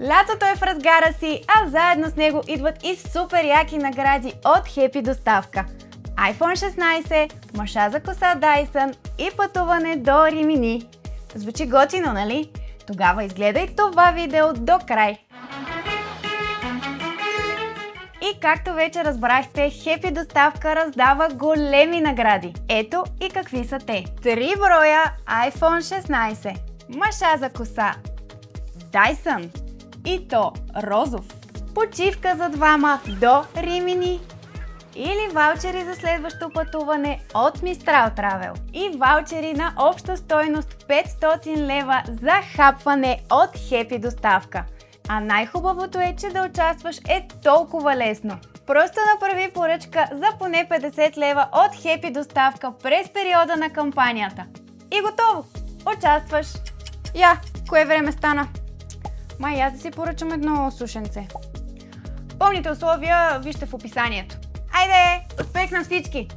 Лятото е в разгара си, а заедно с него идват и супер яки награди от Happy Доставка. iPhone 16, маша за коса Dyson и пътуване до Римини. Звучи готино, нали? Тогава изгледай това видео до край. И както вече разбрахте, Happy Доставка раздава големи награди. Ето и какви са те. 3 броя iPhone 16, маша за коса Dyson и то розов, почивка за двама до Римини или ваучери за следващо пътуване от Mistral Travel и ваучери на обща стойност 500 лева за хапване от Happy Доставка. А най-хубавото е, че да участваш е толкова лесно. Просто направи поръчка за поне 50 лева от Happy Доставка през периода на кампанията. И готово! Участваш! Кое време стана? Май аз да си поръчам едно сушенце. Пълните условия вижте в описанието. Айде! Успех на всички!